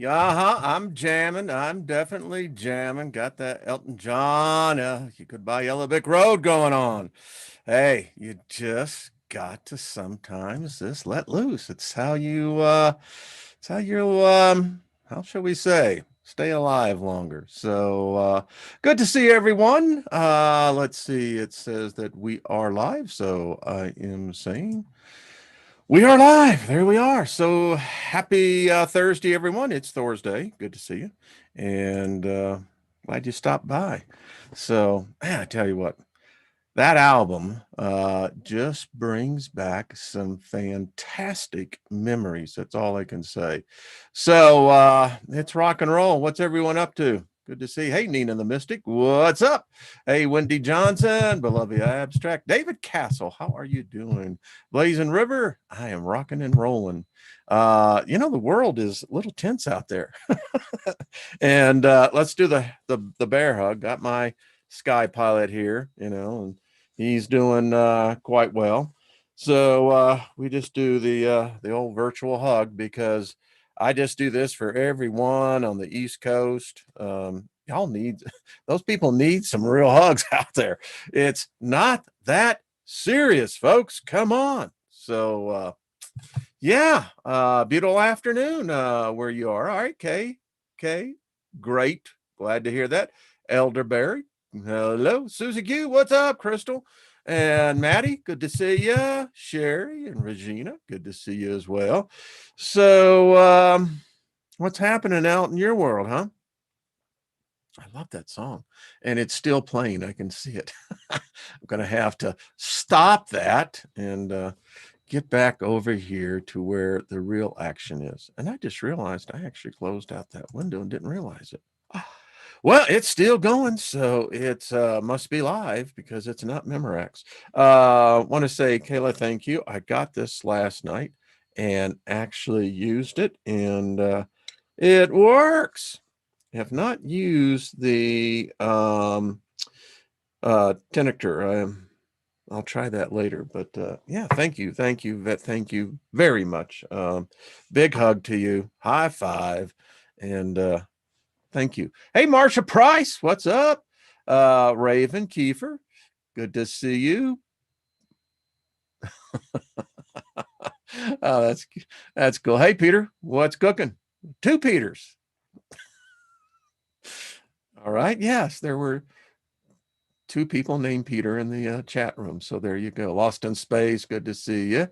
Yeah, I'm jamming. I'm definitely jamming. Got that Elton John, you Goodbye Yellow Brick Road going on. Hey, you just got to sometimes just let loose. It's how you, how shall we say, stay alive longer. So, good to see everyone. Let's see. It says that we are live. So I am saying we are live. There we are. So happy Thursday, everyone. It's Thursday. Good to see you. And glad you stopped by. So, man, I tell you what, that album just brings back some fantastic memories. That's all I can say. So it's rock and roll. What's everyone up to? Good to see. Hey, Nina the Mystic. What's up? Hey, Wendy Johnson, Beloved Abstract. David Castle, how are you doing? Blazing River, I am rocking and rolling. The world is a little tense out there. And let's do the bear hug. Got my Sky Pilot here, and he's doing quite well. So we just do the old virtual hug because I just do this for everyone on the East Coast. Y'all need those people need some real hugs out there. It's not that serious, folks. Come on. So yeah, beautiful afternoon where you are. All right, Kay, great. Glad to hear that. Elderberry, hello. Susie Q, what's up? Crystal and Maddie, good to see you. Sherry and Regina, good to see you as well. So, what's happening out in your world, huh? I love that song, and it's still playing. I can see it. I'm going to have to stop that and get back over here to where the real action is. And I just realized I actually closed out that window and didn't realize it. Well, it's still going, so it must be live because it's not Memorex. Want to say, Kayla, thank you. I got this last night and actually used it, and it works. Have not used the Tinnicter. I'll try that later, but yeah, thank you, thank you very much. Big hug to you, high five, and thank you. Hey, Marsha Price, what's up? Raven Kiefer, good to see you. Oh, that's cool. Hey, Peter, what's cooking? Two Peters. All right. Yes, there were two people named Peter in the chat room. So there you go. Lost in Space. Good to see you.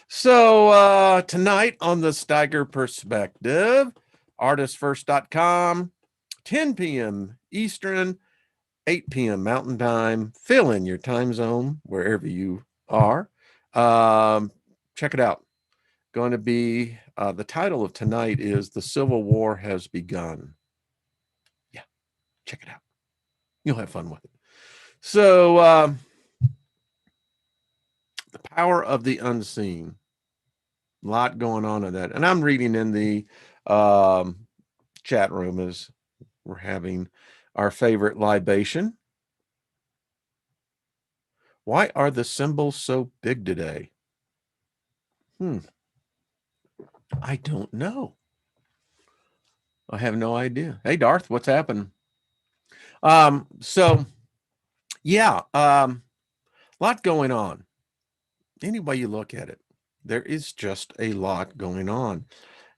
So tonight on the Steiger Perspective, artistfirst.com, 10 p.m. Eastern, 8 p.m. Mountain Time. Fill in your time zone wherever you are. Check it out. Going to be the title of tonight is The Civil War Has Begun. Yeah, check it out. You'll have fun with it. So, the power of the unseen. A lot going on in that. And I'm reading in the chat room as we're having our favorite libation. Why are the symbols so big today? I don't know. I have no idea. Hey, Darth, what's happening? So yeah, a lot going on. Any way you look at it, there is just a lot going on.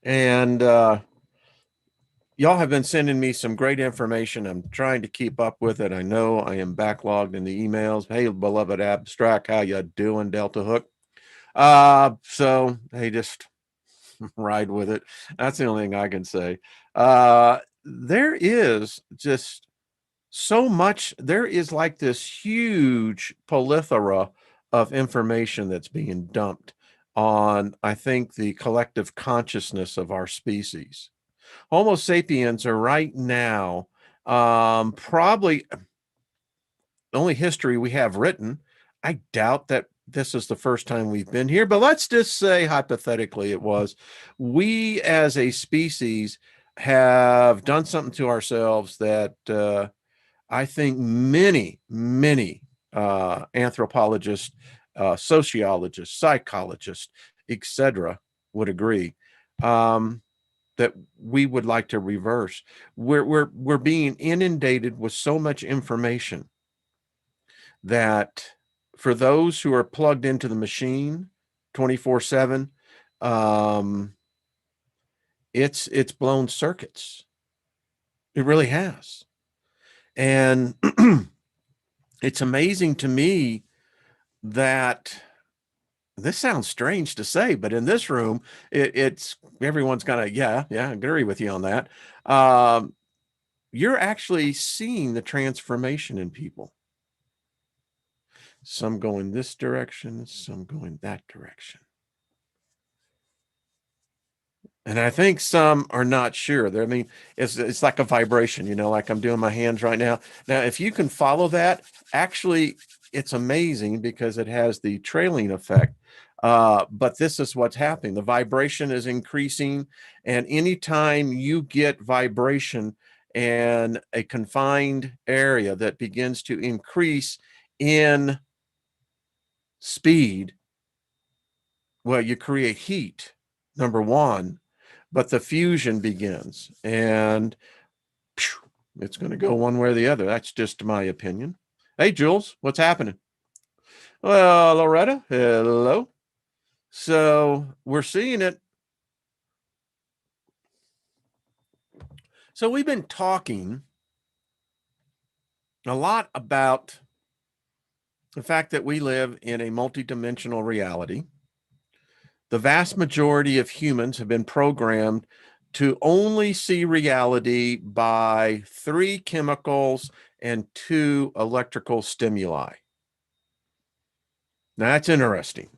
And y'all have been sending me some great information. I'm trying to keep up with it. I know I am backlogged in the emails. Hey, beloved abstract, how you doing, Delta Hook? So hey, just ride with it. That's the only thing I can say. There is just so much. There is like this huge plethora of information that's being dumped on, I think, the collective consciousness of our species. Homo sapiens are right now probably the only history we have written. I doubt that this is the first time we've been here, but let's just say hypothetically it was. We as a species have done something to ourselves that I think many anthropologists, sociologists, psychologists, etc., would agree. that we would like to reverse. We're being inundated with so much information that for those who are plugged into the machine 24/7, it's blown circuits. It really has. And it's amazing to me that this sounds strange to say, but in this room, it's everyone's gonna, yeah, I agree with you on that. You're actually seeing the transformation in people. Some going this direction, some going that direction. And I think some are not sure. I mean, it's like a vibration, you know, like I'm doing my hands right now. Now, if you can follow that, actually, it's amazing because it has the trailing effect. But this is what's happening. The vibration is increasing, and anytime you get vibration in a confined area that begins to increase in speed, well, you create heat, number one, but the fusion begins, and it's going to go one way or the other. That's just my opinion. Hey, Jules, what's happening? Well, Loretta, hello. So we're seeing it. So we've been talking a lot about the fact that we live in a multidimensional reality. The vast majority of humans have been programmed to only see reality by 3 chemicals and 2 electrical stimuli. Now, that's interesting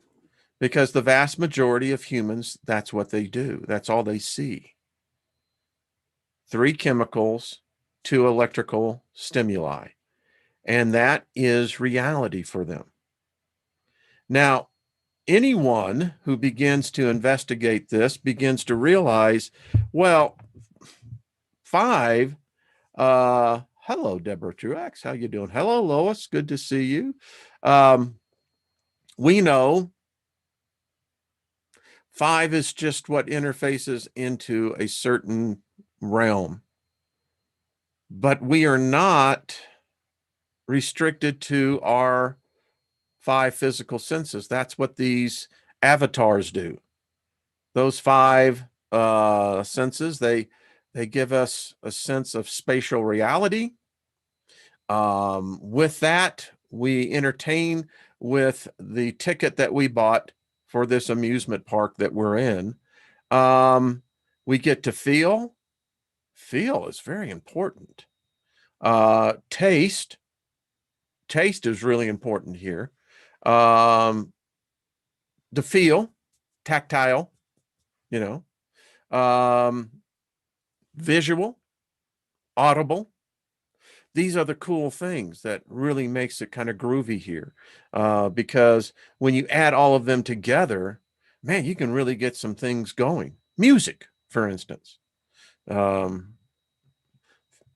because the vast majority of humans, that's what they do. That's all they see. 3 chemicals, 2 electrical stimuli. And that is reality for them. Now, anyone who begins to investigate this begins to realize, well, 5, hello, Deborah Truax. How you doing? Hello, Lois. Good to see you. We know 5 is just what interfaces into a certain realm, but we are not restricted to our 5 physical senses. That's what these avatars do. Those 5 senses, they give us a sense of spatial reality. With that, we entertain with the ticket that we bought for this amusement park that we're in. We get to feel. Feel is very important. Taste is really important here. The feel, tactile, you know, visual, audible. These are the cool things that really makes it kind of groovy here, because when you add all of them together, man, you can really get some things going. Music, for instance.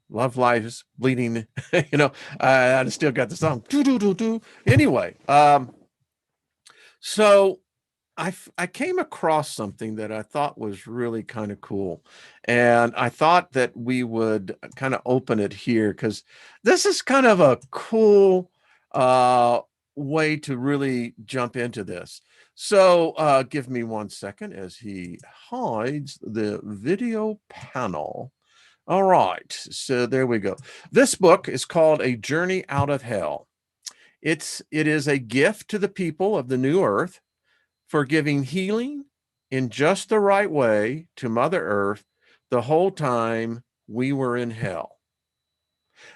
Love Lies Bleeding, you know, I still got the song. Anyway, so I came across something that I thought was really kind of cool. And I thought that we would kind of open it here because this is kind of a cool way to really jump into this. So give me 1 second as he hides the video panel. All right, so there we go. This book is called A Journey Out of Hell. It is a gift to the people of the new earth for giving healing in just the right way to Mother Earth the whole time we were in hell.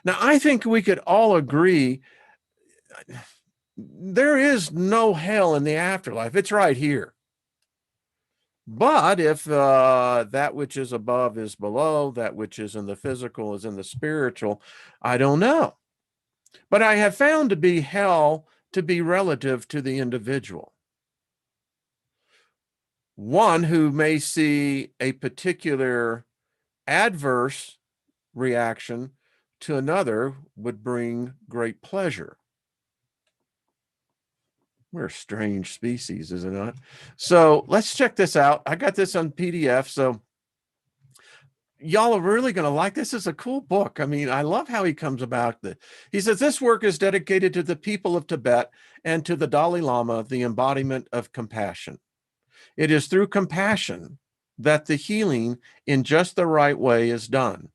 Now, I think we could all agree there is no hell in the afterlife. It's right here. But if that which is above is below, that which is in the physical is in the spiritual, I don't know. But I have found to be hell to be relative to the individual. One who may see a particular adverse reaction to another would bring great pleasure. We're a strange species, is it not? So let's check this out. I got this on PDF. So y'all are really going to like this. It's a cool book. I mean, I love how he comes about. He says this work is dedicated to the people of Tibet and to the Dalai Lama, the embodiment of compassion. It is through compassion that the healing in just the right way is done.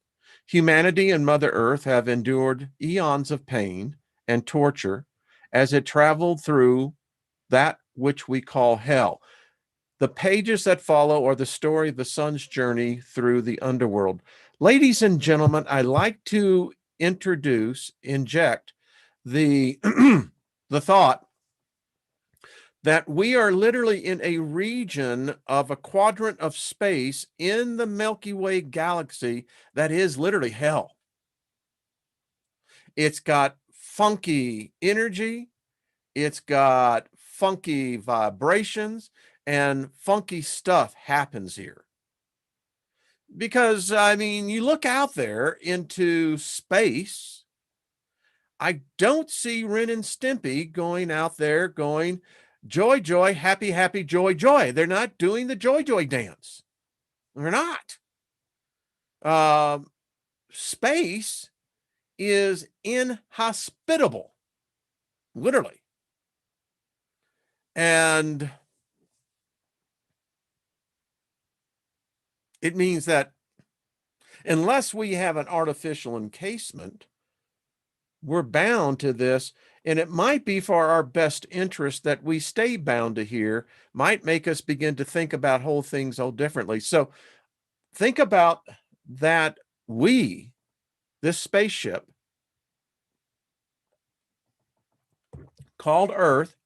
Humanity and Mother Earth have endured eons of pain and torture as it traveled through that which we call hell. The pages that follow are the story of the son's journey through the underworld. Ladies and gentlemen, I like to inject the the thought that we are literally in a region of a quadrant of space in the Milky Way galaxy that is literally hell. It's got funky energy, it's got funky vibrations, and funky stuff happens here. Because, I mean, you look out there into space, I don't see Ren and Stimpy going out there going, joy, joy, happy, happy, joy, joy. They're not doing the joy, joy dance. They're not. Space is inhospitable, literally. And it means that unless we have an artificial encasement, we're bound to this. And it might be for our best interest that we stay bound to here, might make us begin to think about whole things all differently. So think about that this spaceship called Earth,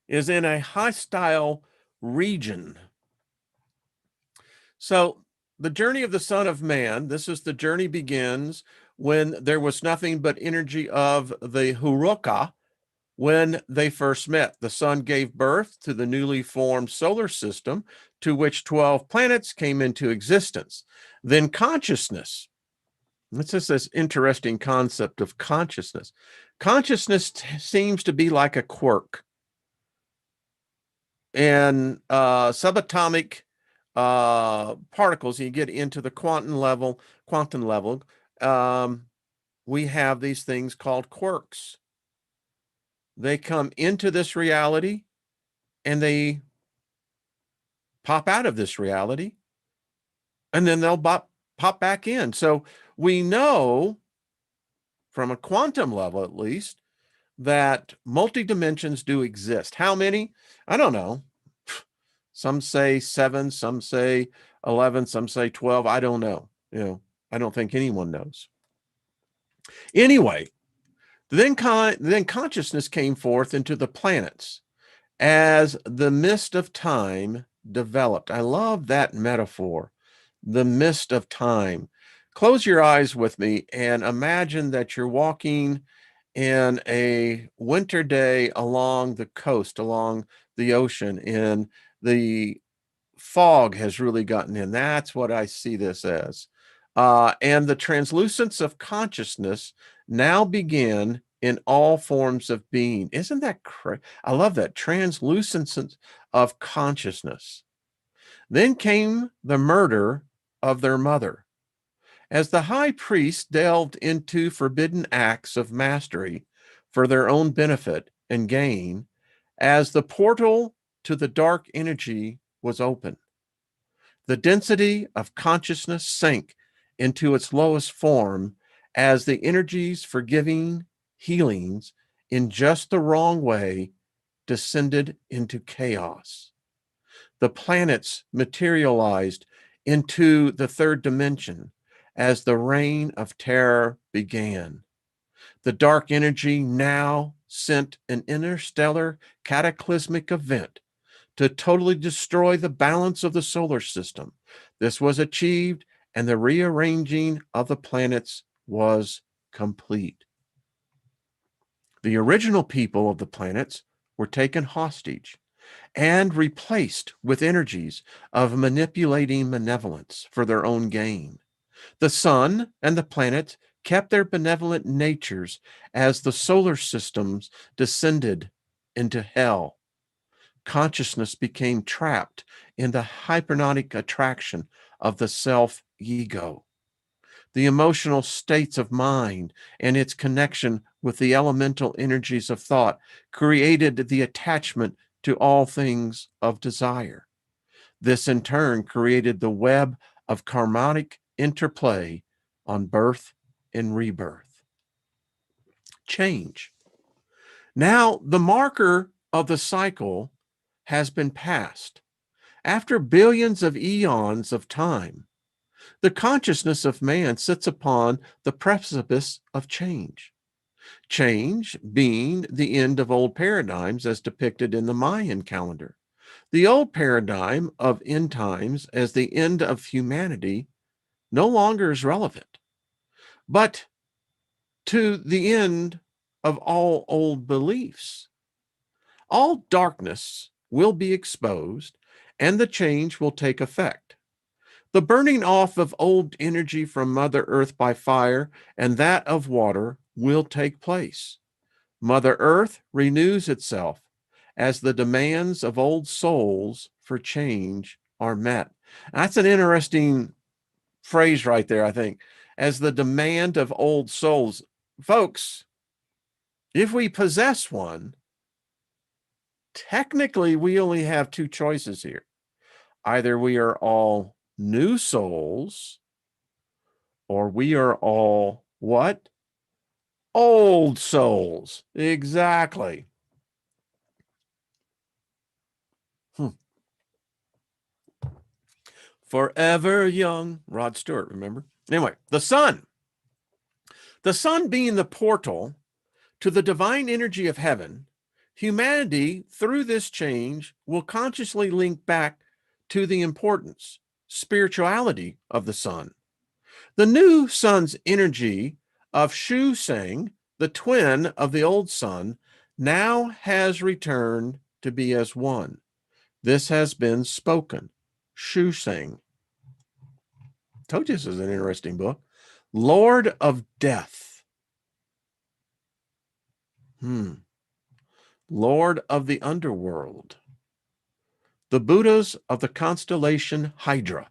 is in a hostile region. So the journey of the Son of Man, this is the journey begins when there was nothing but energy of the Huroka when they first met. The sun gave birth to the newly formed solar system to which 12 planets came into existence. Then consciousness. This is this interesting concept of consciousness. Consciousness seems to be like a quark. And subatomic particles, you get into the quantum level, we have these things called quarks. They come into this reality and they pop out of this reality, and then they'll pop back in. So we know from a quantum level, at least, that multi-dimensions do exist. How many? I don't know. Some say 7, some say 11, some say 12. I don't know. I don't think anyone knows. Anyway, then consciousness came forth into the planets as the mist of time developed. I love that metaphor, the mist of time. Close your eyes with me and imagine that you're walking in a winter day along the coast, along the ocean, and the fog has really gotten in. That's what I see this as. And the translucence of consciousness now began in all forms of being. Isn't that crazy? I love that translucence of consciousness. Then came the murder of their mother. As the high priest delved into forbidden acts of mastery for their own benefit and gain, as the portal to the dark energy was open, the density of consciousness sank into its lowest form as the energies for giving healings in just the wrong way descended into chaos. The planets materialized into the third dimension as the reign of terror began. The dark energy now sent an interstellar cataclysmic event to totally destroy the balance of the solar system. This was achieved, and the rearranging of the planets was complete. The original people of the planets were taken hostage and replaced with energies of manipulating malevolence for their own gain. The sun and the planets kept their benevolent natures as the solar systems descended into hell. Consciousness became trapped in the hypnotic attraction of the self ego, the emotional states of mind and its connection with the elemental energies of thought created the attachment to all things of desire. This in turn created the web of karmic interplay on birth and rebirth. Change. Now, the marker of the cycle has been passed. After billions of eons of time, the consciousness of man sits upon the precipice of change. Change being the end of old paradigms as depicted in the Mayan calendar. The old paradigm of end times as the end of humanity no longer is relevant, but to the end of all old beliefs. All darkness will be exposed and the change will take effect. The burning off of old energy from Mother Earth by fire and that of water will take place. Mother Earth renews itself as the demands of old souls for change are met. That's an interesting phrase right there, I think. As the demand of old souls. Folks, if we possess one, technically we only have two choices here. Either we are all new souls, or we are all what? Old souls. Exactly. Forever young. Rod Stewart, remember? Anyway, the sun. The sun being the portal to the divine energy of heaven, humanity, through this change, will consciously link back to the importance, spirituality of the sun. The new sun's energy of Shu Sang, the twin of the old sun, now has returned to be as one. This has been spoken. Shu Sang. Told you this is an interesting book. Lord of Death. Lord of the Underworld. The Buddhas of the constellation Hydra.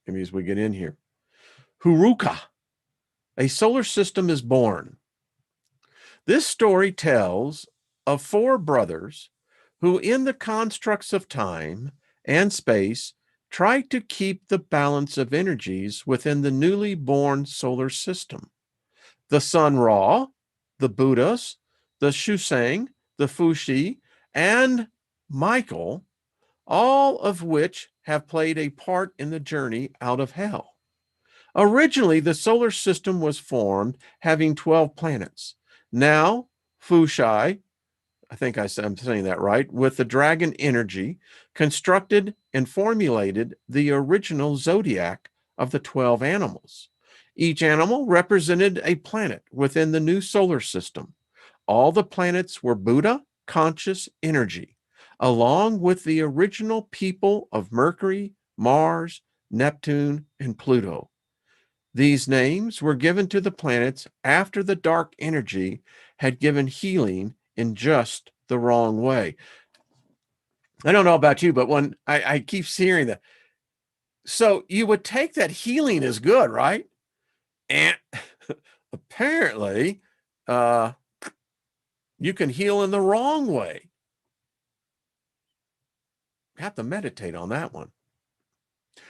Maybe as we get in here. Huruka. A solar system is born. This story tells of four brothers who, in the constructs of time and space, try to keep the balance of energies within the newly born solar system. The Sun Ra, the Buddhas, the Shusang, the Fuxi, and Michael, all of which have played a part in the journey out of hell. Originally, the solar system was formed having 12 planets. Now, Fuxi, I think I'm saying that right, with the dragon energy, constructed and formulated the original zodiac of the 12 animals. Each animal represented a planet within the new solar system. All the planets were Buddha conscious energy, along with the original people of Mercury, Mars, Neptune, and Pluto. These names were given to the planets after the dark energy had given healing in just the wrong way. I don't know about you, but when I keep hearing that. So you would take that healing is good, right? And apparently, you can heal in the wrong way. Have to meditate on that one.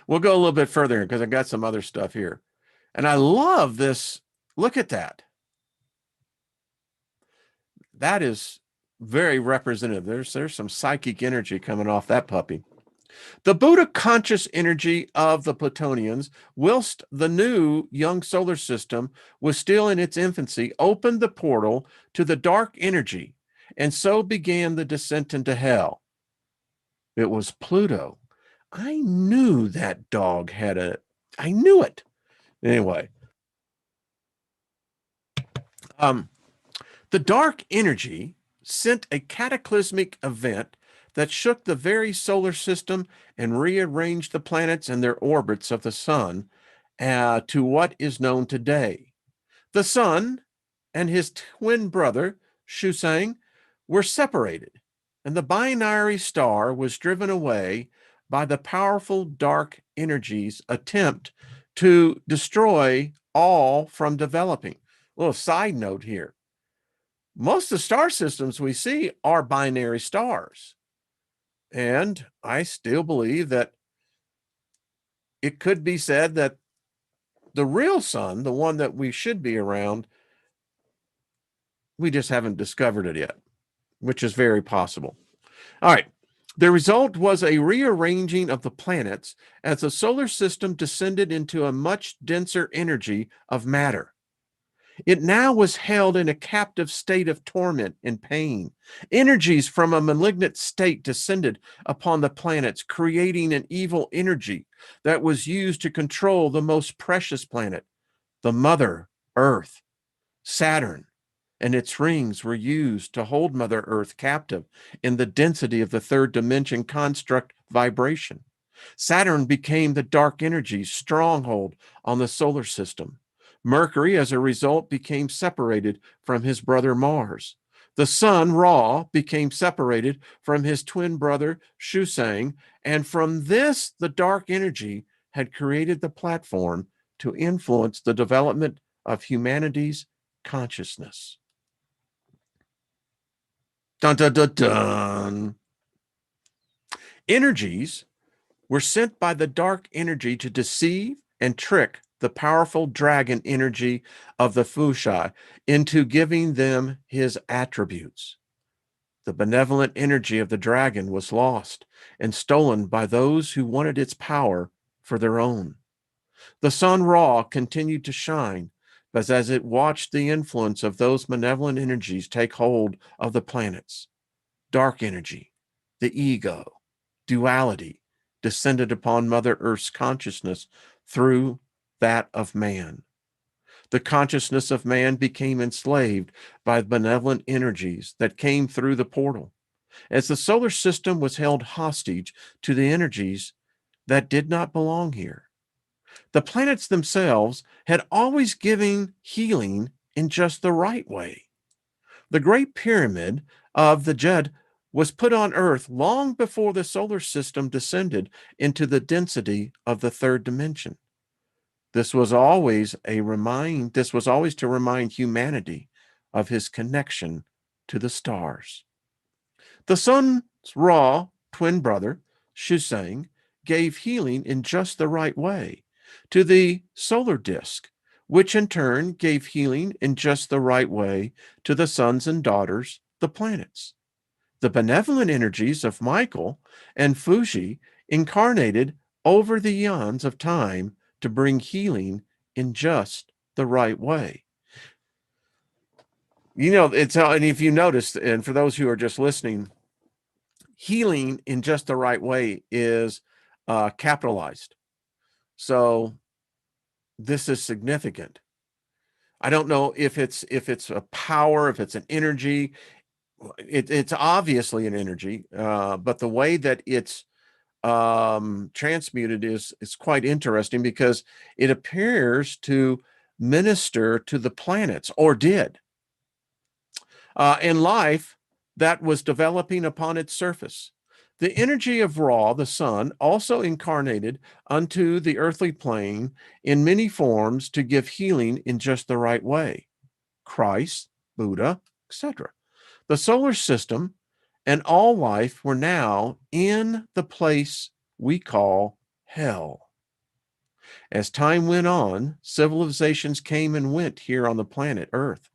We'll go a little bit further because I got some other stuff here. And I love this. Look at that. That is very representative. There's some psychic energy coming off that puppy. The Buddha conscious energy of the Platonians, whilst the new young solar system was still in its infancy, opened the portal to the dark energy, and so began the descent into hell. It was Pluto. I knew that dog had I knew it. Anyway, the dark energy sent a cataclysmic event that shook the very solar system and rearranged the planets and their orbits of the sun to what is known today. The sun and his twin brother, Shusang, were separated, and the binary star was driven away by the powerful dark energies attempt to destroy all from developing. A little side note here. Most of the star systems we see are binary stars. And I still believe that it could be said that the real sun, the one that we should be around, we just haven't discovered it yet, which is very possible. All right. The result was a rearranging of the planets as the solar system descended into a much denser energy of matter. It now was held in a captive state of torment and pain. Energies from a malignant state descended upon the planets, creating an evil energy that was used to control the most precious planet, the Mother Earth. Saturn and its rings were used to hold Mother Earth captive in the density of the third dimension construct vibration. Saturn became the dark energy's stronghold on the solar system. Mercury, as a result, became separated from his brother Mars. The sun, Ra, became separated from his twin brother Shusang, and from this, the dark energy had created the platform to influence the development of humanity's consciousness. Dun, dun, dun, dun. Energies were sent by the dark energy to deceive and trick the powerful dragon energy of the Fushai into giving them his attributes. The benevolent energy of the dragon was lost and stolen by those who wanted its power for their own. The sun Ra continued to shine, but as it watched the influence of those malevolent energies take hold of the planets, dark energy, the ego, duality, descended upon Mother Earth's consciousness through that of man. The consciousness of man became enslaved by benevolent energies that came through the portal, as the solar system was held hostage to the energies that did not belong here. The planets themselves had always given healing in just the right way. The Great Pyramid of the Jed was put on Earth long before the solar system descended into the density of the third dimension. This was always to remind humanity of his connection to the stars. The sun's Ra twin brother, Shusang, gave healing in just the right way to the solar disk, which in turn gave healing in just the right way to the sons and daughters, the planets. The benevolent energies of Michael and Fuji incarnated over the eons of time to bring healing in just the right way. You know, and if you noticed, and for those who are just listening, healing in just the right way is capitalized. So this is significant. I don't know if it's a power, if it's an energy. It's obviously an energy, but the way that it's transmuted is quite interesting because it appears to minister to the planets, or did, in life that was developing upon its surface. The energy of Ra, the sun, also incarnated unto the earthly plane in many forms to give healing in just the right way. Christ, Buddha, etc. The solar system and all life were now in the place we call hell. As time went on, civilizations came and went here on the planet Earth,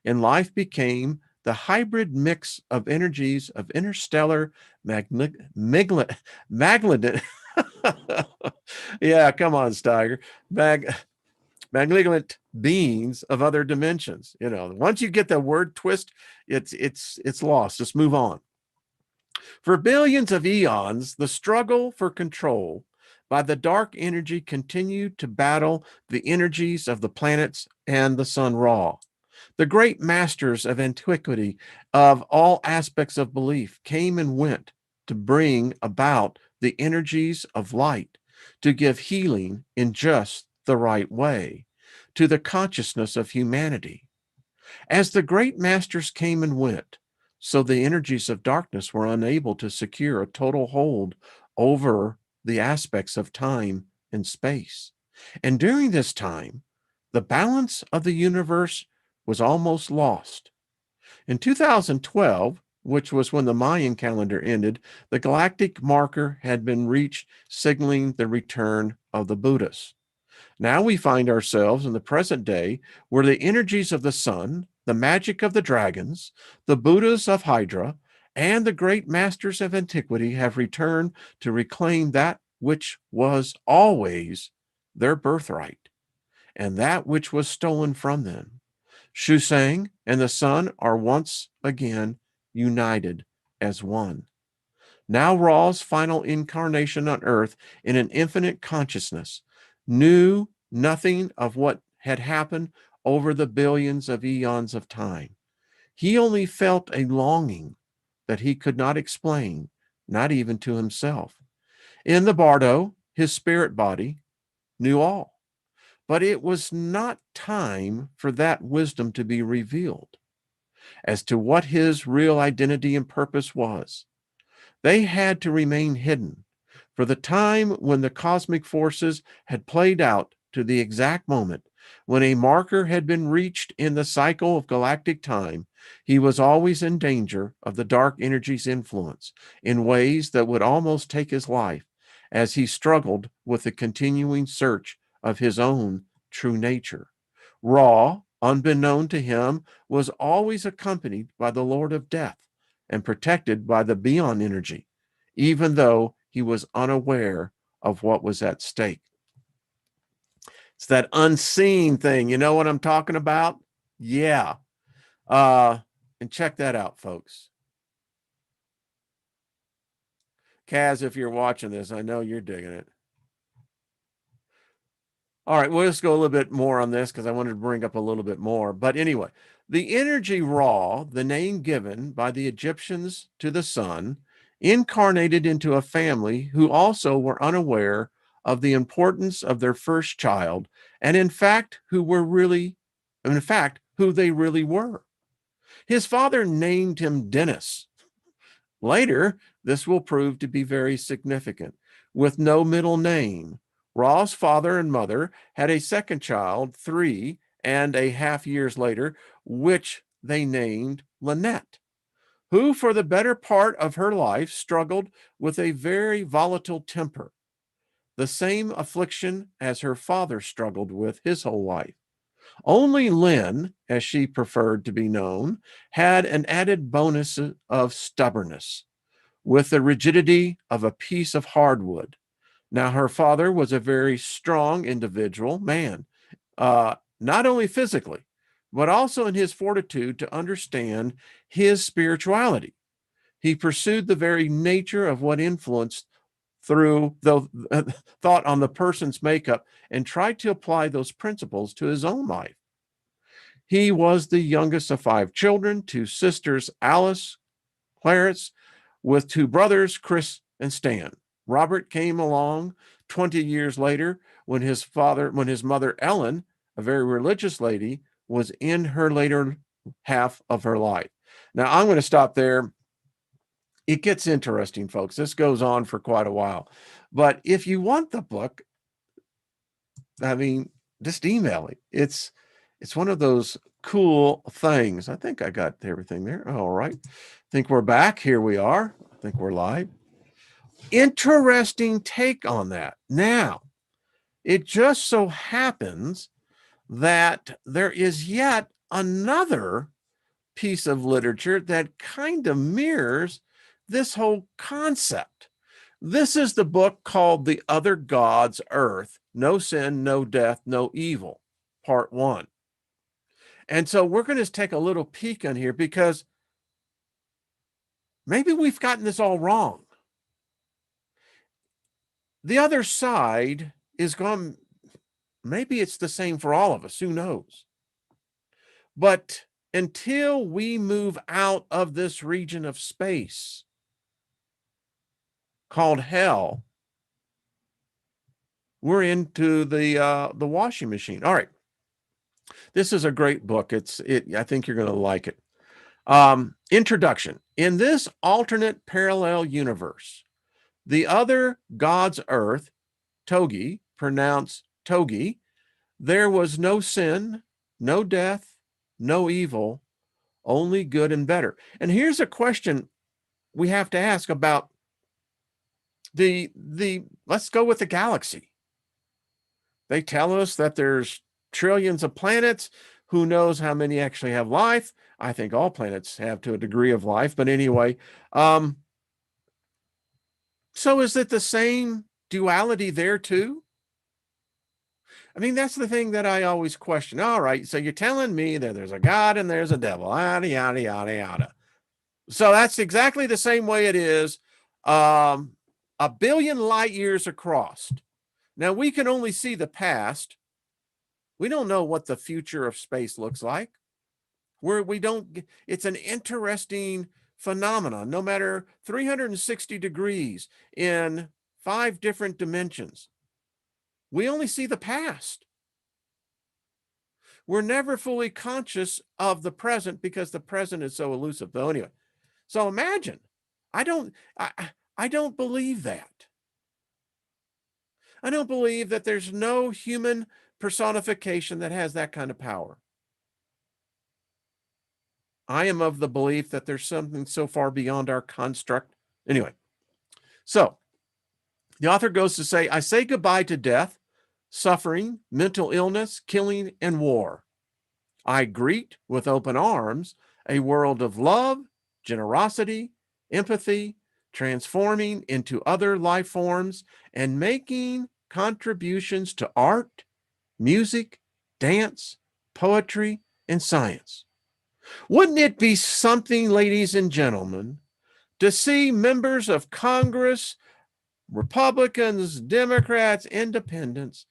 and life became the hybrid mix of energies of interstellar magnet. Yeah, come on, Steiger. Malignant beings of other dimensions. You know, once you get the word twist, it's lost. Just move on. For billions of eons, the struggle for control by the dark energy continued to battle the energies of the planets and the sun Ra. The great masters of antiquity of all aspects of belief came and went to bring about the energies of light, to give healing in just the right way to the consciousness of humanity. As the great masters came and went, so the energies of darkness were unable to secure a total hold over the aspects of time and space. And during this time, the balance of the universe was almost lost. In 2012, which was when the Mayan calendar ended, the galactic marker had been reached, signaling the return of the Buddhas. Now we find ourselves in the present day where the energies of the sun, the magic of the dragons, the Buddhas of Hydra, and the great masters of antiquity have returned to reclaim that which was always their birthright and that which was stolen from them. Shusang and the sun are once again united as one. Now Ra's final incarnation on earth in an infinite consciousness knew nothing of what had happened over the billions of eons of time. He only felt a longing that he could not explain, not even to himself. In the bardo, his spirit body knew all. But it was not time for that wisdom to be revealed as to what his real identity and purpose was. They had to remain hidden for the time when the cosmic forces had played out to the exact moment when a marker had been reached in the cycle of galactic time. He was always in danger of the dark energy's influence in ways that would almost take his life as he struggled with the continuing search of his own true nature. Ra, unbeknown to him, was always accompanied by the Lord of Death and protected by the Beyond energy, even though he was unaware of what was at stake. It's that unseen thing. You know what I'm talking about? Yeah. And check that out, folks. Kaz, if you're watching this, I know you're digging it. All right, we'll just go a little bit more on this because I wanted to bring up a little bit more. But anyway, the energy Ra, the name given by the Egyptians to the sun, incarnated into a family who also were unaware of the importance of their first child, and in fact, who they really were. His father named him Dennis. Later, this will prove to be very significant. With no middle name, Ra's father and mother had a second child 3.5 years later, which they named Lynette, who for the better part of her life struggled with a very volatile temper, the same affliction as her father struggled with his whole life. Only Lynn, as she preferred to be known, had an added bonus of stubbornness, with the rigidity of a piece of hardwood. Now, her father was a very strong individual man, not only physically, but also in his fortitude to understand his spirituality. He pursued the very nature of what influenced through the thought on the person's makeup and tried to apply those principles to his own life. He was the youngest of 5 children, 2 sisters, Alice, Clarence, with 2 brothers, Chris and Stan. Robert came along 20 years later when his mother, Ellen, a very religious lady, was in her later half of her life. Now, I'm going to stop there. It gets interesting, folks. This goes on for quite a while. But if you want the book, I mean, just email it. It's one of those cool things. I think I got everything there. All right. I think we're back. Here we are. I think we're live. Interesting take on that. Now, it just so happens that there is yet another piece of literature that kind of mirrors this whole concept. This is the book called The Other Gods Earth, No Sin, No Death, No Evil, Part 1. And so we're going to take a little peek on here because maybe we've gotten this all wrong. The other side is gone. Maybe it's the same for all of us. Who knows? But until we move out of this region of space called hell, we're into the washing machine. All right. This is a great book. I think you're going to like it. Introduction. In this alternate parallel universe, The other God's earth, Togi, pronounced Togi, there was no sin, no death, no evil, only good and better. And here's a question we have to ask about let's go with the galaxy. They tell us that there's trillions of planets. Who knows how many actually have life? I think all planets have to a degree of life, but anyway. So is it the same duality there too? I mean, that's the thing that I always question. All right, so you're telling me that there's a God and there's a devil, yada, yada, yada, yada. So that's exactly the same way it is a billion light years across. Now, we can only see the past. We don't know what the future of space looks like. It's an interesting phenomenon. No matter 360 degrees in 5 different dimensions, we only see the past. We're never fully conscious of the present because the present is so elusive. Though anyway, so imagine, I don't believe that. I don't believe that there's no human personification that has that kind of power. I am of the belief that there's something so far beyond our construct. Anyway, so the author goes to say, I say goodbye to death, suffering, mental illness, killing, and war. I greet with open arms a world of love, generosity, empathy, transforming into other life forms, and making contributions to art, music, dance, poetry, and science. Wouldn't it be something, ladies and gentlemen, to see members of Congress, Republicans, Democrats, Independents,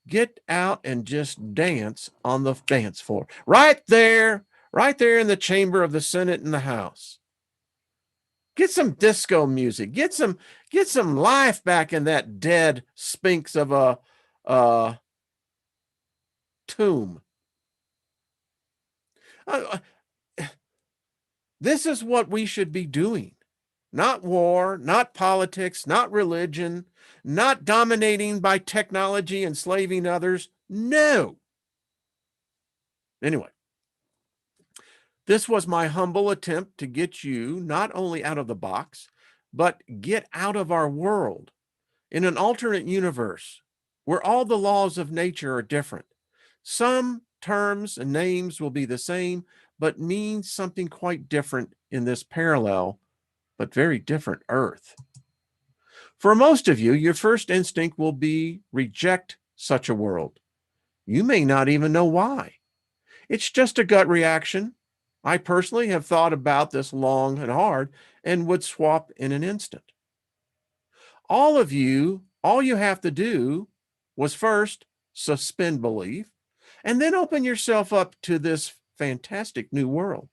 get out and just dance on the dance floor, right there in the chamber of the Senate and the House? Get some disco music, get some life back in that dead sphinx of a tomb. This is what we should be doing. Not war, not politics, not religion, not dominating by technology, enslaving others. No. Anyway, this was my humble attempt to get you not only out of the box, but get out of our world in an alternate universe where all the laws of nature are different. Some terms and names will be the same, but mean something quite different in this parallel but very different earth. For most of you, your first instinct will be reject such a world. You may not even know why. It's just a gut reaction. I personally have thought about this long and hard and would swap in an instant. All you have to do was first suspend belief and then open yourself up to this fantastic new world.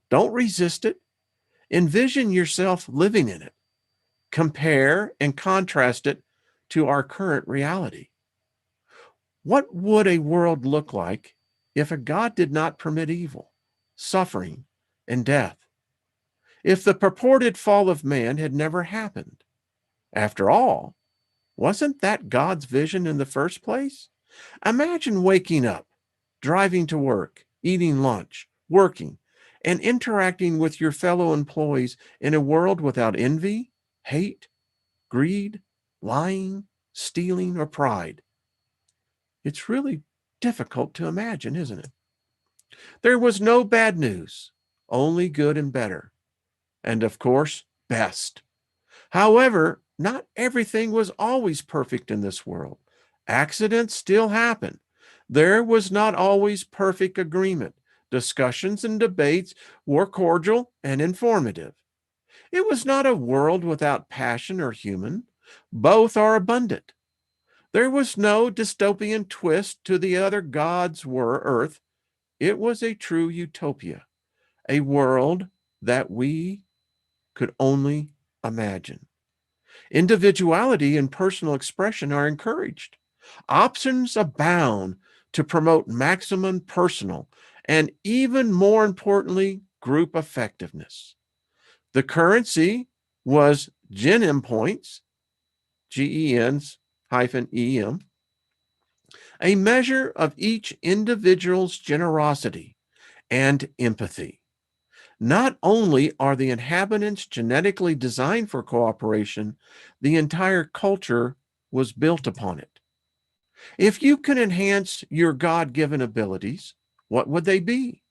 Don't resist it. Envision yourself living in it. Compare and contrast it to our current reality. What would a world look like if a God did not permit evil, suffering, and death? If the purported fall of man had never happened? After all, wasn't that God's vision in the first place? Imagine waking up, driving to work, eating lunch, working, and interacting with your fellow employees in a world without envy, hate, greed, lying, stealing, or pride. It's really difficult to imagine, isn't it? There was no bad news, only good and better. And of course, best. However, not everything was always perfect in this world. Accidents still happen. There was not always perfect agreement. Discussions and debates were cordial and informative. It was not a world without passion or human. Both are abundant. There was no dystopian twist to the other gods were earth. It was a true utopia, a world that we could only imagine. Individuality and personal expression are encouraged. Options abound to promote maximum personal and, even more importantly, group effectiveness. The currency was genim points, GENs hyphen EM, a measure of each individual's generosity and empathy. Not only are the inhabitants genetically designed for cooperation, the entire culture was built upon it. If you could enhance your God-given abilities, what would they be?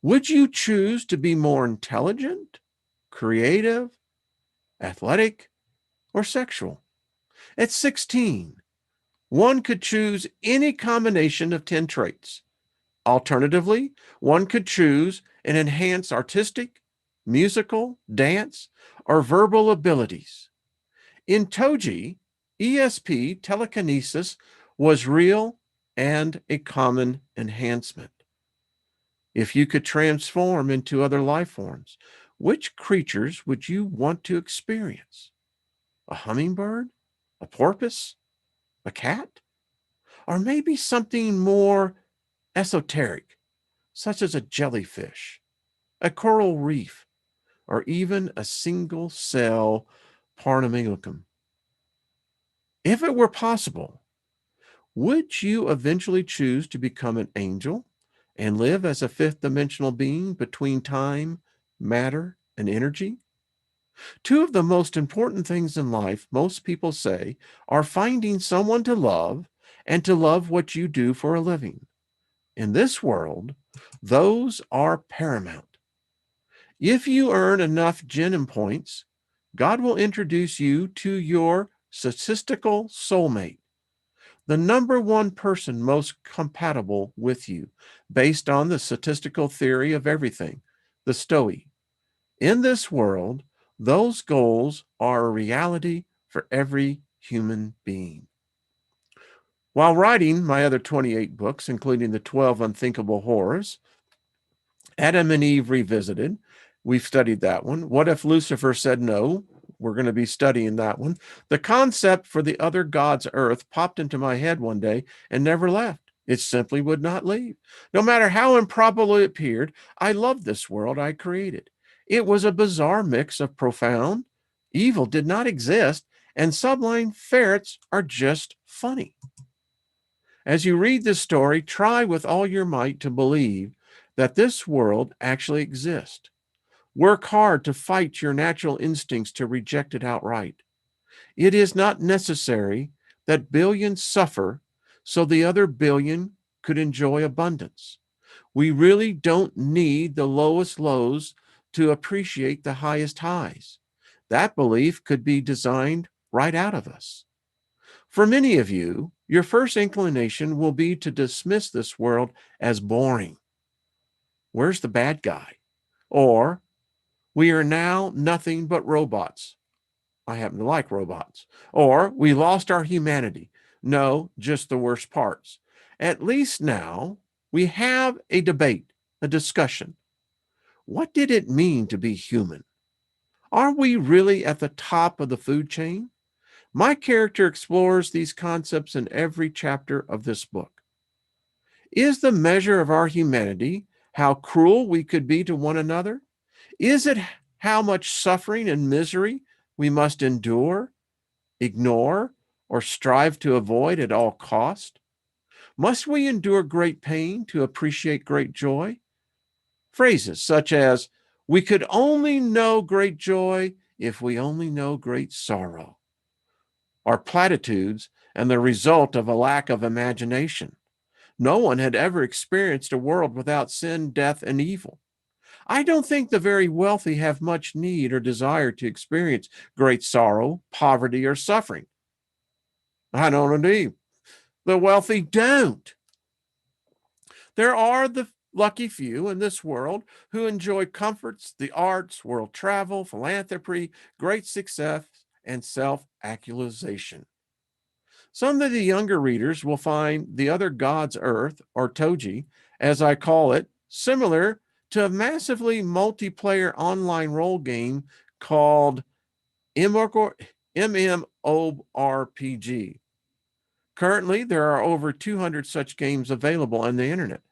Would you choose to be more intelligent, creative, athletic, or sexual? At 16, one could choose any combination of 10 traits. Alternatively, one could choose and enhance artistic, musical, dance, or verbal abilities. In Toji, ESP telekinesis was real and a common enhancement. If you could transform into other life forms, which creatures would you want to experience? A hummingbird? A porpoise? A cat? Or maybe something more esoteric, such as a jellyfish, a coral reef, or even a single-cell Parnamilicum? If it were possible, would you eventually choose to become an angel and live as a fifth-dimensional being between time, matter, and energy? Two of the most important things in life, most people say, are finding someone to love and to love what you do for a living. In this world, those are paramount. If you earn enough genin points, God will introduce you to your statistical soulmate, the number one person most compatible with you, based on the statistical theory of everything, the STOE. In this world, those goals are a reality for every human being. While writing my other 28 books, including the 12 Unthinkable Horrors, Adam and Eve Revisited, we've studied that one. What if Lucifer said no? We're going to be studying that one. The concept for the other God's earth popped into my head one day and never left. It simply would not leave. No matter how improbable it appeared, I loved this world I created. It was a bizarre mix of profound, evil did not exist, and sublime ferrets are just funny. As you read this story, try with all your might to believe that this world actually exists. Work hard to fight your natural instincts to reject it outright. It is not necessary that billions suffer so the other billion could enjoy abundance. We really don't need the lowest lows to appreciate the highest highs. That belief could be designed right out of us. For many of you, your first inclination will be to dismiss this world as boring. Where's the bad guy? Or, we are now nothing but robots. I happen to like robots. Or, we lost our humanity. No, just the worst parts. At least now we have a debate, a discussion. What did it mean to be human? Are we really at the top of the food chain? My character explores these concepts in every chapter of this book. Is the measure of our humanity how cruel we could be to one another? Is it how much suffering and misery we must endure, ignore, or strive to avoid at all cost? Must we endure great pain to appreciate great joy? Phrases such as, we could only know great joy if we only know great sorrow, are platitudes and the result of a lack of imagination. No one had ever experienced a world without sin, death, and evil. I don't think the very wealthy have much need or desire to experience great sorrow, poverty, or suffering. I don't indeed. The wealthy don't. There are the lucky few in this world who enjoy comforts, the arts, world travel, philanthropy, great success, and self-actualization. Some of the younger readers will find The Other God's Earth, or Toji, as I call it, similar to a massively multiplayer online role game called MMORPG. Currently, there are over 200 such games available on the internet.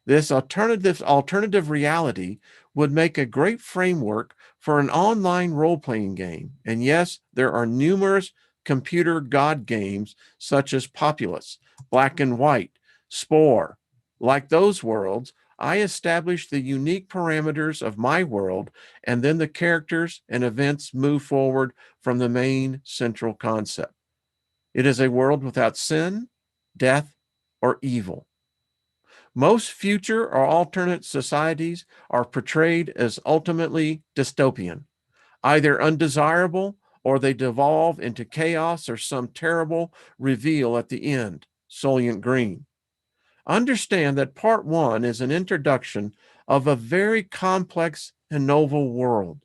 This alternative reality would make a great framework for an online role-playing game. And yes, there are numerous computer god games such as Populous, Black and White, Spore. Like those worlds, I established the unique parameters of my world, and then the characters and events move forward from the main central concept. It is a world without sin, death, or evil. Most future or alternate societies are portrayed as ultimately dystopian, either undesirable or they devolve into chaos or some terrible reveal at the end, Soylent Green. Understand that part one is an introduction of a very complex and novel world.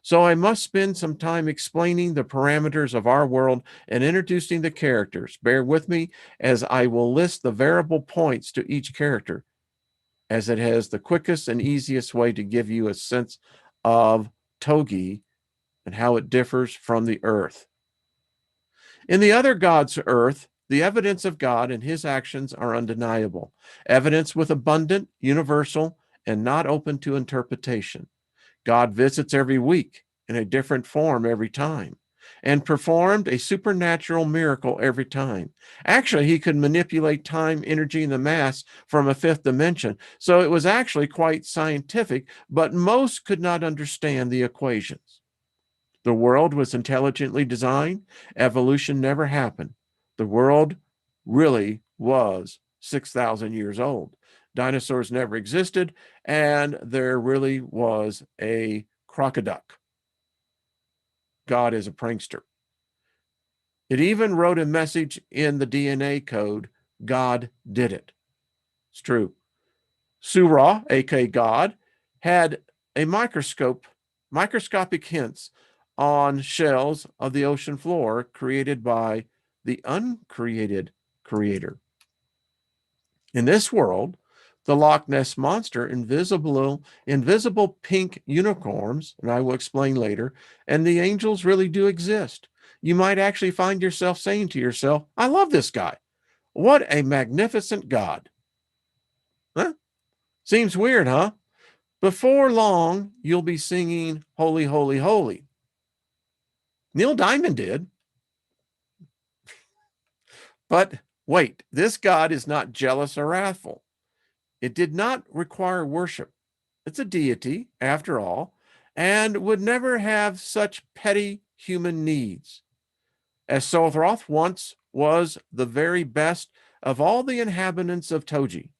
So I must spend some time explaining the parameters of our world and introducing the characters. Bear with me as I will list the variable points to each character, as it has the quickest and easiest way to give you a sense of Togi and how it differs from the earth. In the other gods' earth, the evidence of God and his actions are undeniable. Evidence with abundant, universal, and not open to interpretation. God visits every week in a different form every time and performed a supernatural miracle every time. Actually, he could manipulate time, energy, and the mass from a fifth dimension. So it was actually quite scientific, but most could not understand the equations. The world was intelligently designed. Evolution never happened. The world really was 6,000 years old. Dinosaurs never existed, and there really was a crocoduck. God is a prankster. It even wrote a message in the DNA code, God did it. It's true. Surah, aka God, had a microscopic hints on shells of the ocean floor created by the uncreated creator. In this world, the Loch Ness Monster, invisible pink unicorns, and I will explain later, and the angels really do exist. You might actually find yourself saying to yourself, I love this guy. What a magnificent God. Huh? Seems weird, huh? Before long, you'll be singing Holy, Holy, Holy. Neil Diamond did. But wait, this God is not jealous or wrathful. It did not require worship. It's a deity, after all, and would never have such petty human needs. As Solroth once was the very best of all the inhabitants of Toji.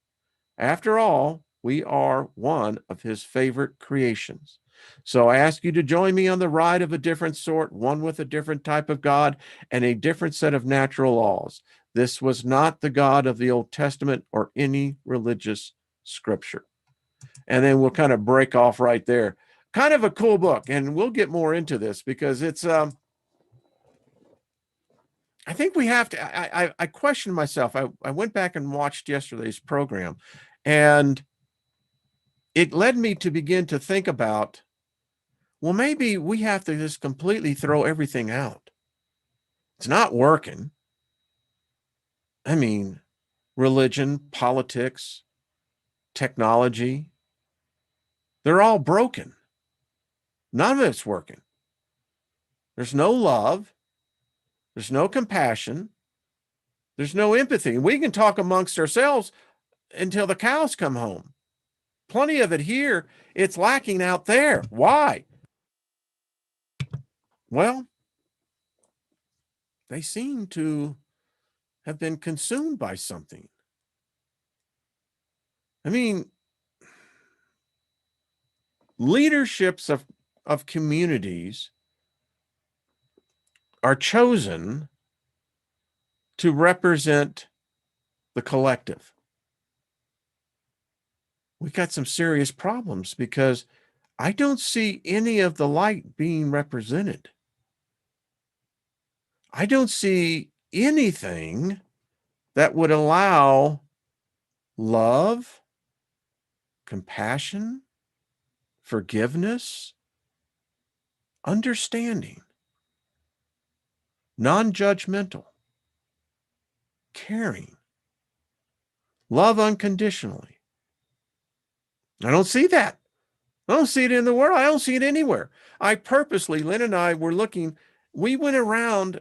After all, we are one of his favorite creations. So I ask you to join me on the ride of a different sort, one with a different type of God and a different set of natural laws. This was not the God of the Old Testament or any religious scripture. And then we'll kind of break off right there. Kind of a cool book, and we'll get more into this because it's I think we have to. I questioned myself. I went back and watched yesterday's program, and it led me to begin to think about, well, maybe we have to just completely throw everything out. It's not working. I mean, religion, politics, technology, they're all broken. None of it's working. There's no love. There's no compassion. There's no empathy. We can talk amongst ourselves until the cows come home. Plenty of it here. It's lacking out there. Why? Well, they seem to have been consumed by something. I mean, leaderships of communities are chosen to represent the collective. We got some serious problems because I don't see any of the light being represented. I don't see anything that would allow love, compassion, forgiveness, understanding, non-judgmental, caring, love unconditionally. I don't see that. I don't see it in the world. I don't see it anywhere. I purposely, Lynn and I were looking, we went around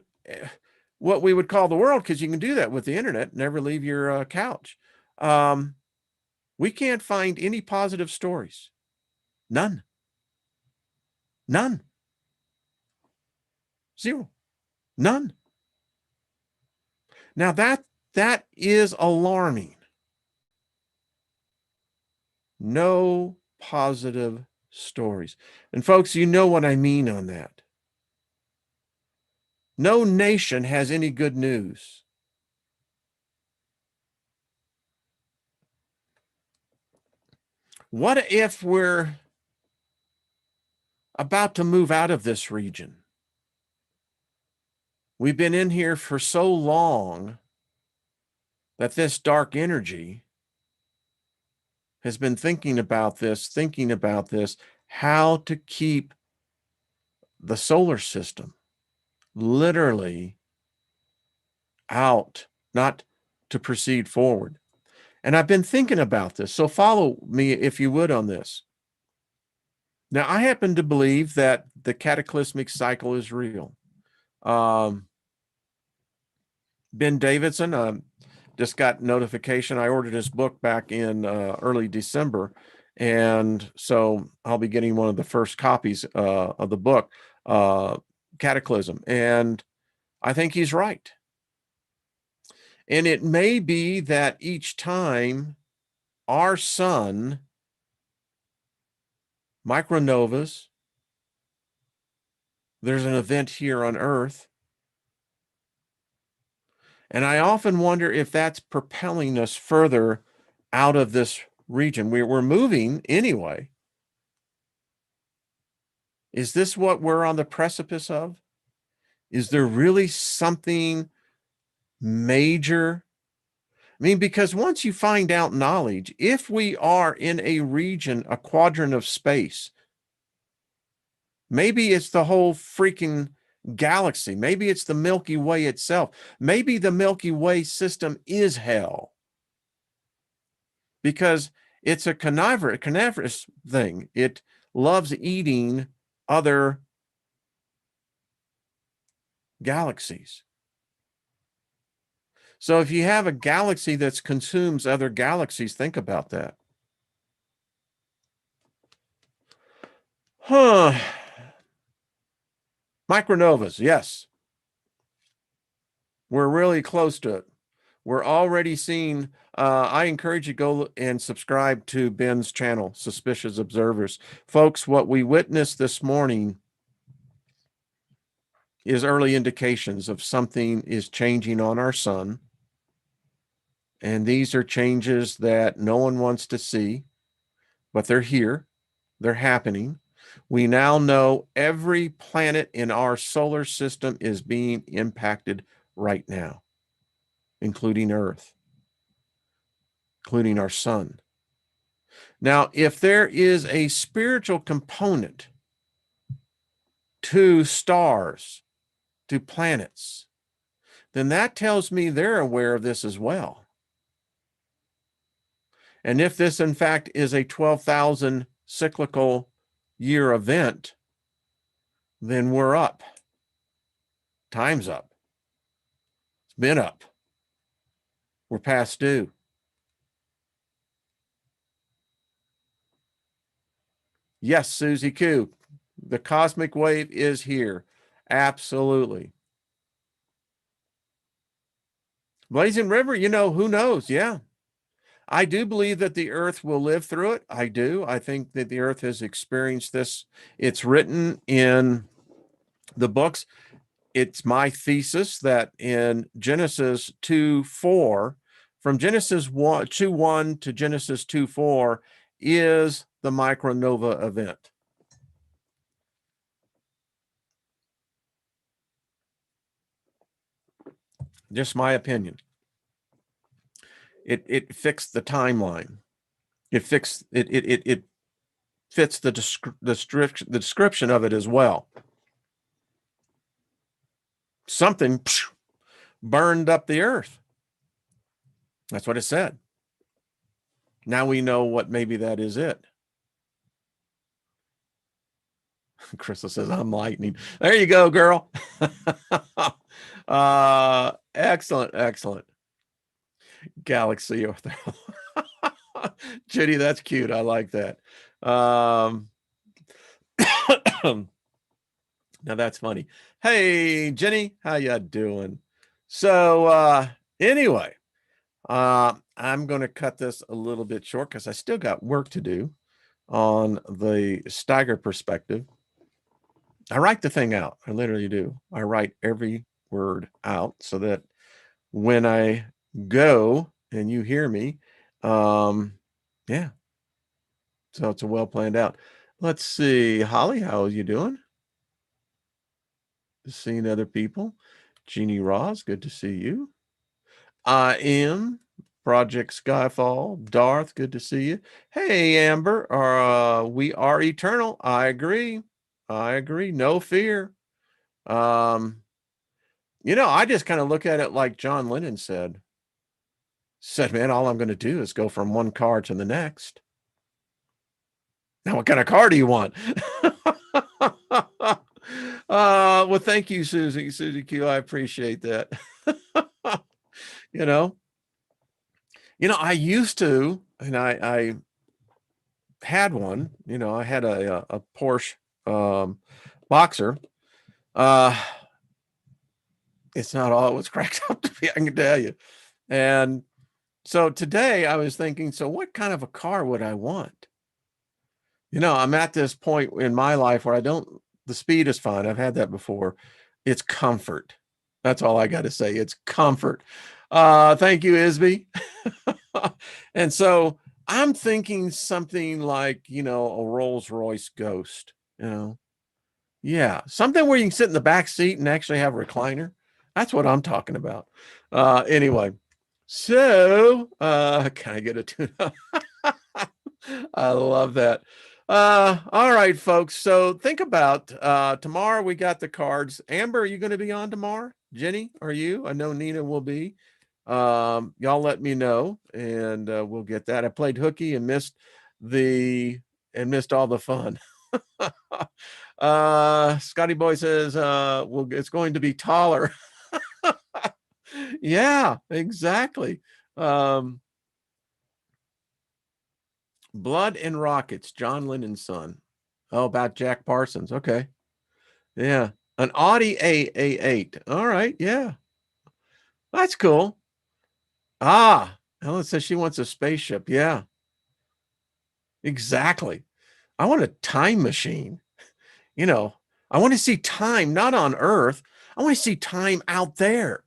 what we would call the world, because you can do that with the internet, never leave your couch. We can't find any positive stories. None. None. Zero. None. Now that is alarming. No positive stories. And folks, you know what I mean on that. No nation has any good news. What if we're about to move out of this region? We've been in here for so long that this dark energy has been thinking about this, how to keep the solar system literally out, not to proceed forward. And I've been thinking about this, so follow me if you would on this. Now, I happen to believe that the cataclysmic cycle is real. Ben Davidson, just got notification. I ordered his book back in early December, and so I'll be getting one of the first copies of the book, Cataclysm, and I think he's right. And it may be that each time our sun, micronovas, there's an event here on Earth, and I often wonder if that's propelling us further out of this region. We're moving anyway. Is this what we're on the precipice of? Is there really something major? I mean, because once you find out knowledge, if we are in a region, a quadrant of space, maybe it's the whole freaking galaxy. Maybe it's the Milky Way itself. Maybe the Milky Way system is hell, because it's a carnivorous thing. It loves eating other galaxies. So if you have a galaxy that consumes other galaxies, think about that. Micronovas, yes. We're really close to it. We're already seeing, I encourage you to go and subscribe to Ben's channel, Suspicious Observers. Folks, what we witnessed this morning is early indications of something is changing on our sun. And these are changes that no one wants to see, but they're here. They're happening. We now know every planet in our solar system is being impacted right now, including Earth, including our sun. Now, if there is a spiritual component to stars, to planets, then that tells me they're aware of this as well. And if this, in fact, is a 12,000 cyclical year event, then we're up. Time's up. It's been up. We're past due. Yes, Susie Q, the cosmic wave is here. Absolutely. Blazing River, you know, who knows? Yeah. I do believe that the earth will live through it. I do. I think that the earth has experienced this. It's written in the books. It's my thesis that in Genesis 2:4, from Genesis 2:1 to Genesis 2:4 is the micronova event. Just my opinion. It fixed the timeline. It fits the description of it as well. Something burned up the earth. That's what it said. Now we know what maybe that is it. Crystal says, I'm lightning. There you go, girl. Excellent, excellent. Galaxy over there. Jenny, that's cute. I like that. Now that's funny. Hey, Jenny, how you doing? So, anyway, I'm going to cut this a little bit short because I still got work to do on the Steiger perspective. I write the thing out. I literally do. I write every word out so that when I go and you hear me, yeah. So it's a well planned out. Let's see, Holly, how are you doing? Seeing other people. Jeannie Ross, good to see you. I am Project Skyfall. Darth, good to see you. Hey, Amber, we are eternal. I agree. I agree. No fear. I just kind of look at it like John Lennon said, man, all I'm going to do is go from one car to the next. Now, what kind of car do you want? Well, thank you, Susie Q. I appreciate that. you know, I used to, and I had one, I had a Porsche Boxer. It's not all it was cracked up to be, I can tell you. And so today I was thinking, so what kind of a car would I want? I'm at this point in my life where the speed is fine. I've had that before. It's comfort. That's all I got to say. It's comfort. Thank you, Isby. And so I'm thinking something like, a Rolls Royce Ghost, Yeah, something where you can sit in the back seat and actually have a recliner. That's what I'm talking about. Anyway, so can I get a tune up? I love that. All right, folks. So think about tomorrow we got the cards. Amber, are you going to be on tomorrow? Jenny, are you? I know Nina will be. Y'all let me know and we'll get that. I played hooky and missed all the fun. Scotty Boy says well, it's going to be taller. Yeah, exactly. Blood and Rockets, John Lennon's son. Oh, about Jack Parsons. Okay. Yeah. An Audi A8. All right. Yeah. That's cool. Ellen says she wants a spaceship. Yeah. Exactly. I want a time machine. I want to see time, not on Earth. I want to see time out there.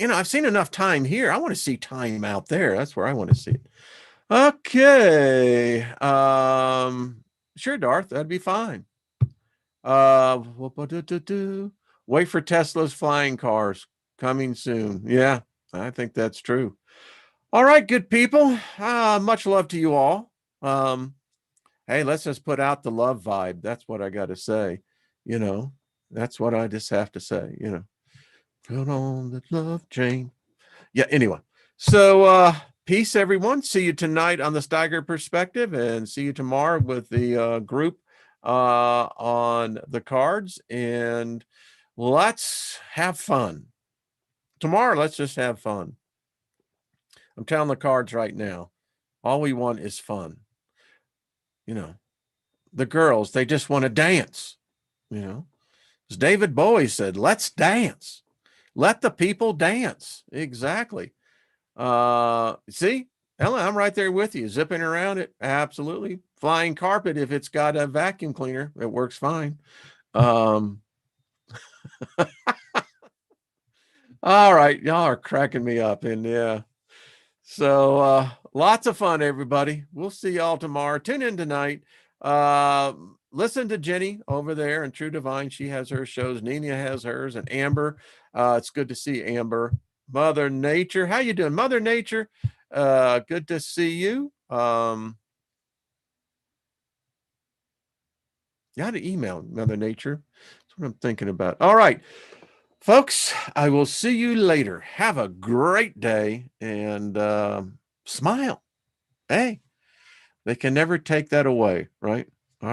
I've seen enough time here. I want to see time out there. That's where I want to see it. Okay. Sure, Darth, that'd be fine. Wait for Tesla's flying cars coming soon. Yeah, I think that's true. All right, good people. Much love to you all. Hey, let's just put out the love vibe. That's what I got to say. That's what I just have to say. Put on the love chain. Yeah. Anyway, so peace, everyone. See you tonight on the Steiger Perspective, and see you tomorrow with the group on the cards. And let's have fun tomorrow. Let's just have fun. I'm telling the cards right now. All we want is fun. The girls, they just want to dance. As David Bowie said, let's dance. Let the people dance. Exactly. See, Ellen, I'm right there with you. Zipping around it. Absolutely. Flying carpet. If it's got a vacuum cleaner, it works fine. All right. Y'all are cracking me up. And yeah. So lots of fun, everybody. We'll see y'all tomorrow. Tune in tonight. Listen to Jenny over there in True Divine. She has her shows. Nina has hers, and Amber. It's good to see Amber. Mother Nature, how you doing? Mother Nature, good to see you. You got to email Mother Nature. That's what I'm thinking about. All right, folks, I will see you later. Have a great day and smile. Hey, they can never take that away, right?